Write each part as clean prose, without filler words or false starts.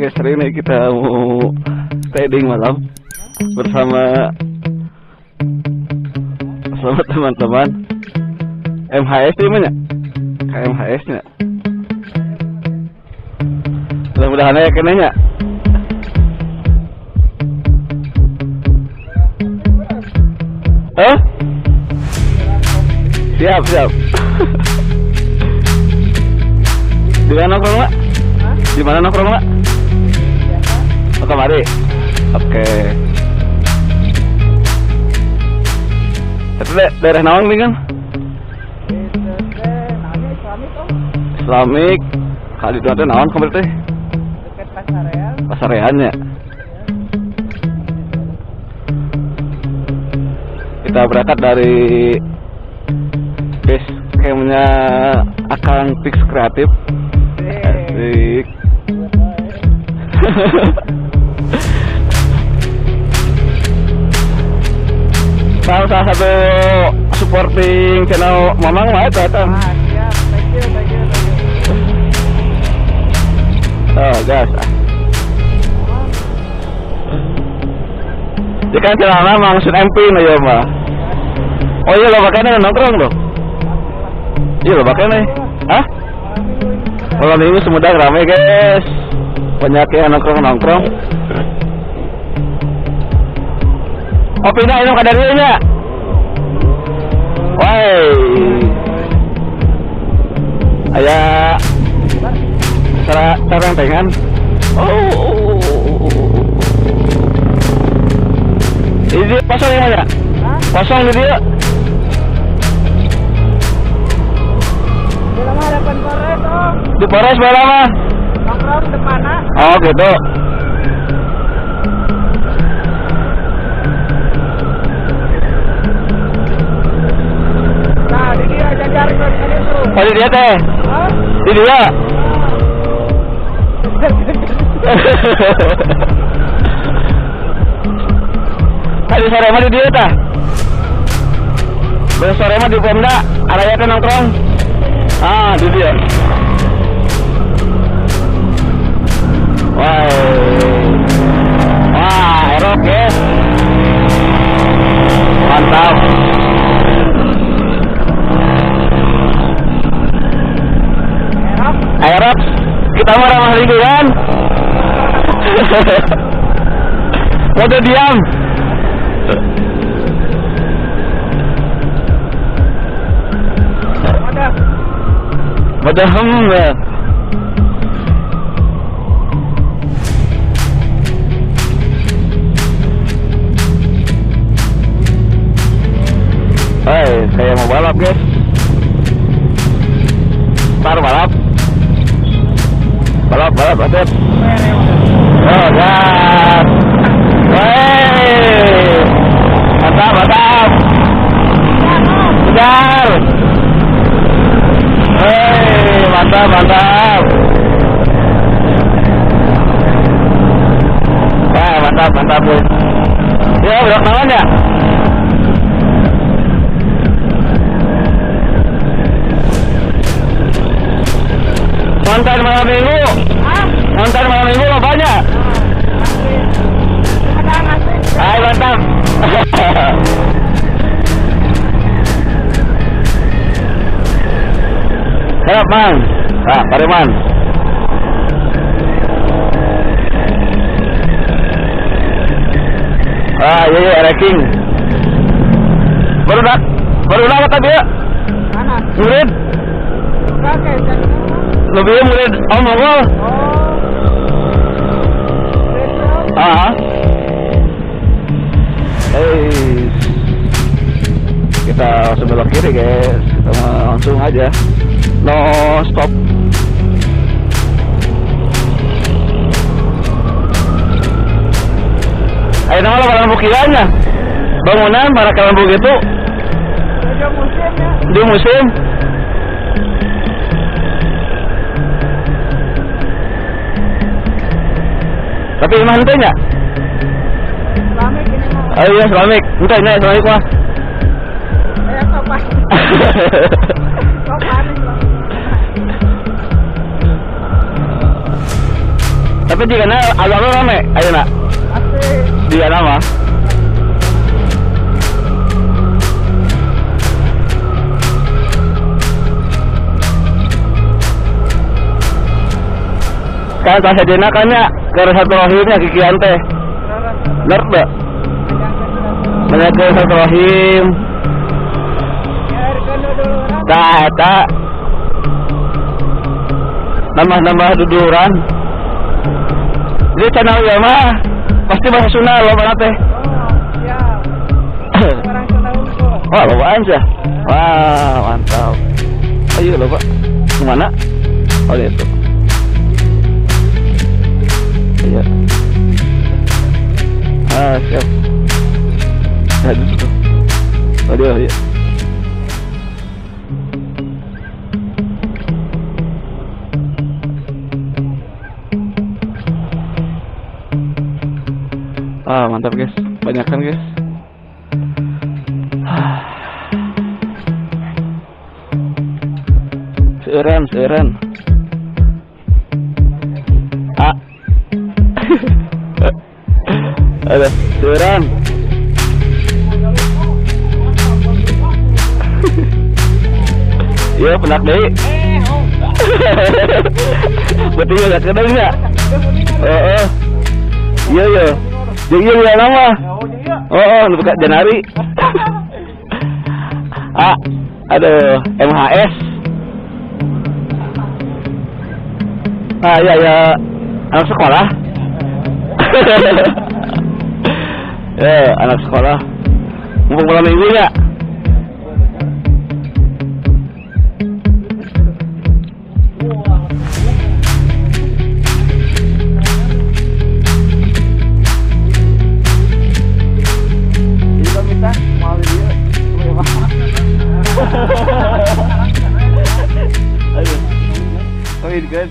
Guys, hari ini kita mau trading malam bersama teman-teman MHS ini mana? KMHS nya. Mudah-mudahan ya kenanya. Siap. Di mana nongkrong, Mak? Di mana nongkrong, Mak? Oh, kemari. Oke. Tapi daerah naon nih kan? Islamik. Kali itu ada naon kemarin teh? Dekat pasarean. Pasareannya. Kita berangkat dari base campnya Akang Fix Kreatif. Asik. Salah satu supporting channel Mamang lah itu datang. Siap, thank you. Oh, gas. Dia kan celana Mangsun MP nih ya, Mbak. Oh iya, lo pakainya nongkrong loh. Iya, lo pakainya. Hah? Malam Minggu di Sumedang rame, guys. Banyak yang nongkrong. Oh, pindah ini kadarnya. Woi. Aya cara pengen. Ini kosong yang mana? Kosong di dia. Di lama hadapan Polres, Om. Di Polres berapa lama? Nongkrong depannya. Oh gitu. Nah, di dia jajar ke itu. Oh di dia teh? Hah? Di dia? Tadi sore mah di dia tah? Besok sore mah di Pemda, arahnya teh nongkrong. Ah, di dia. Wah, erok ya. Mantap. Erok. Kita mau ramah lingkungan. Mode diam. Mode ya. Hai, saya mau balap, guys. Ntar balap, adet. Oh, gas. Wey, mantap. Kejar. Wey, mantap. Wah, mantap, guys. Ya, berapa namanya? Nonton malam minggu. Nonton malam minggu lo banyak. Hai, mantap. Siap, Mang. Ah, Pariman. Ah, iya, ranking. Baru dah kata dia. Mana? Murid. Oke, Lebih murid Om Mohon. Kita sebelok kiri, guys. Kita langsung aja. No stop. Ayo nama kalau bukiannya. Bangunan para kelambu gitu. Di musim. Tapi iman teh nya? Islamik ini mah. Oh iya, Islamik. Entah nya Islamik mah. Kayak sopan. Sopan. Tapi jika agak rame, ayo nak. Asik. Dia nama. Kan pas aja kan ya, bersilaturahimnya kikian teh. Bener gak? Banyak bersilaturahim. Tak. Nambah duduran. Jadi channel ya mah pasti bahasa Sunda lo banget teh. Oh, siap. Orang Sunda unggul. Wah, lo aja. Wah, mantap. Ayo lo Pak. Kemana? Oh itu. Iya. Siap. Nah, itu tuh. Oh iya. Mantap guys, banyak kan guys. Seuran. Ada seuran. Iya, penak deh. Betul ya, kadang enggak? Iya. Jadi ya nama. Buka Janari. Aduh, MHS. Ya anak sekolah. Ya, anak sekolah. Mumpung malam minggu ya. Good.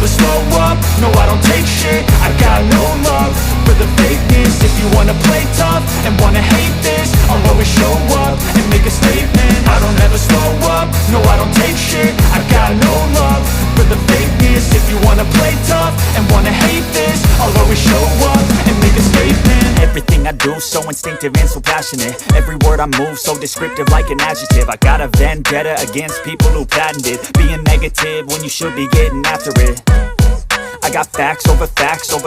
never slow up, no I don't take shit, I got no love you wanna play tough and wanna hate this, I'll always show up and make a statement. I don't ever slow up, no I don't take shit. I got no love for the fakeness. If you wanna play tough and wanna hate this, I'll always show up and make a statement. Everything I do so instinctive and so passionate. Every word I move so descriptive like an adjective. I got a vendetta against people who patented being negative when you should be getting after it. I got facts over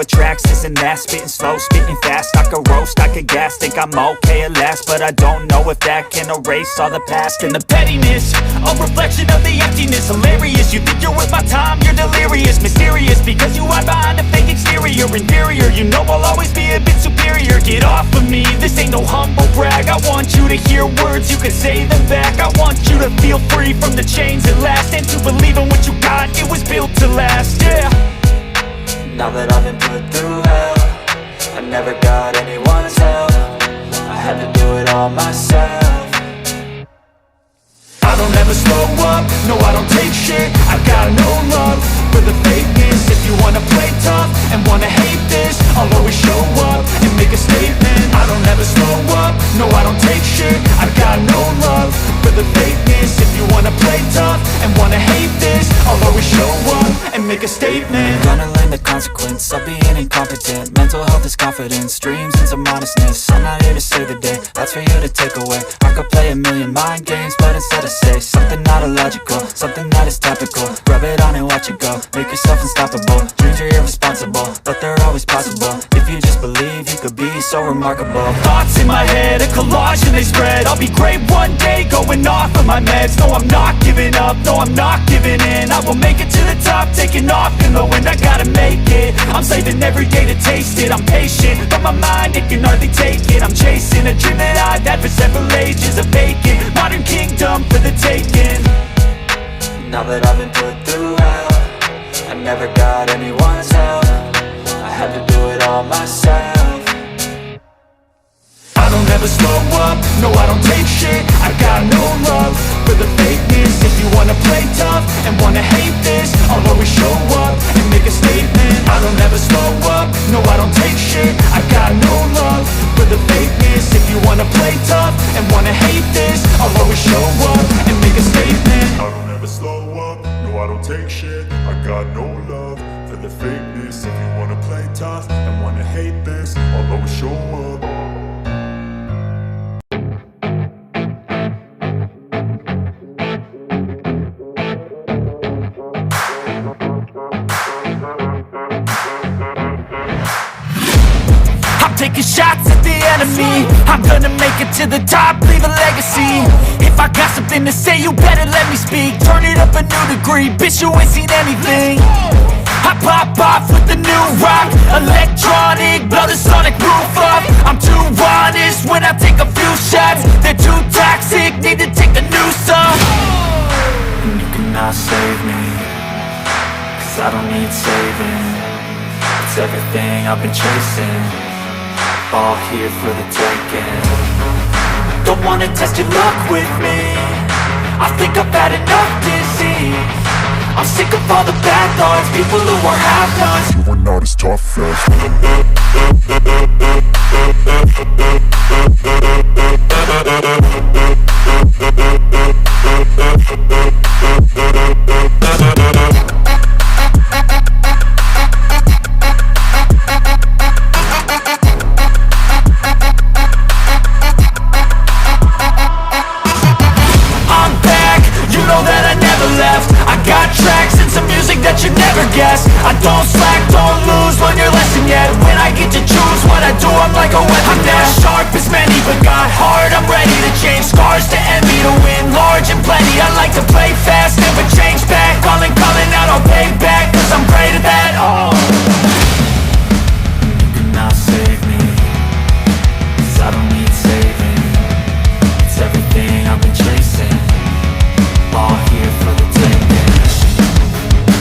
tracks, this and that. Spitting slow, spitting fast. I could roast, I could gas. Think I'm okay at last, but I don't know if that can erase all the past. And the pettiness, a reflection of the emptiness. Hilarious, you think you're worth my time, you're delirious. Mysterious, because you hide behind a fake exterior. Inferior, you know I'll always be a bit superior. Get off of me, this ain't no humble brag. I want you to hear words, you can say them back. I want you to feel free from the chains at last, and to believe in what you got, it was built to last, yeah. Now that I've been put through hell, I never got anyone's help. I had to do it all myself. I don't ever slow up, no I don't take shit. I got no love for the fakeness. If you wanna play tough and wanna hate this, I'll always show up and make a statement. I don't ever slow up, no I don't take shit. I got no love for the fakeness. If you wanna play tough and wanna hate this, I'll always show up and make a statement. Gonna learn the consequence of being incompetent. Mental health is confidence, dreams into modestness. I'm not here to save the day, that's for you to take away. I could play a million mind games, but instead I say something not illogical, something that is topical. Rub it on and watch it go, make yourself unstoppable. Dreams are irresponsible, but they're always possible. If you just believe, you could be so remarkable. Thoughts in my head, a collage and they spread. I'll be great one day, going off of my meds. No, I'm not giving up, no, I'm not giving in. I will make it to the top, taking off in the wind. I gotta make it, I'm saving every day to taste it. I'm patient, but my mind, it can hardly take it. I'm chasing a dream that I've had for several ages. A vacant, modern kingdom for the taking. Now that I've been put through hell, I never got anyone's help. I had to do it all myself. I don't ever slow up, no I don't take shit. I got no love for the fakeness. If you wanna play tough and wanna hate this, I'll always show up and make a statement. I don't ever slow up, no I don't take shit. I got no love for the fakeness. If you wanna play tough and wanna hate this, I'll always show up and make a statement. I don't ever slow up, no I don't take shit. I got no love for the fakeness. If you wanna play tough and wanna hate this, I'll always show up. Taking shots at the enemy, I'm gonna make it to the top, leave a legacy. If I got something to say, you better let me speak. Turn it up a new degree, bitch, you ain't seen anything. I pop off with the new rock, electronic, blow the sonic roof up. I'm too honest when I take a few shots. They're too toxic, need to take a new song. And you cannot save me, cause I don't need saving. It's everything I've been chasing, all here for the taking. Don't wanna test your luck with me, I think I've had enough disease. I'm sick of all the bad thoughts, people who are half-nots. You are not as tough as I don't slack, don't lose, learn your lesson yet. When I get to choose what I do, I'm like a weapon. I'm not sharp as many, but got hard, I'm ready to change. Scars to envy, to win large and plenty. I like to play fast, never change back. Calling out, I'll pay back, cause I'm great at that. Oh, you cannot save me, cause I don't need saving. It's everything I've been chasing, all here for the taking.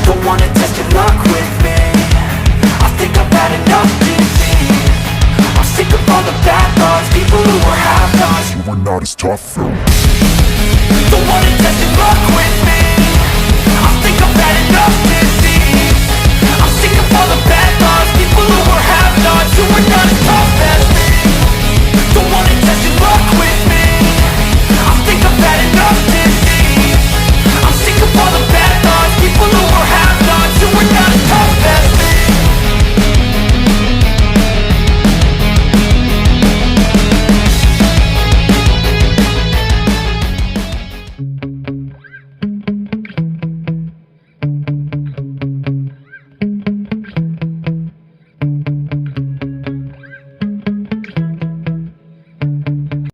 don't wanna test your luck with me, I think I've had enough disease. I'm sick of all the bad thoughts, people who are half-nots. you are not as tough though. Don't wanna test your luck with me, I think I've had enough disease. I'm sick of all the bad thoughts, people who are half-nots.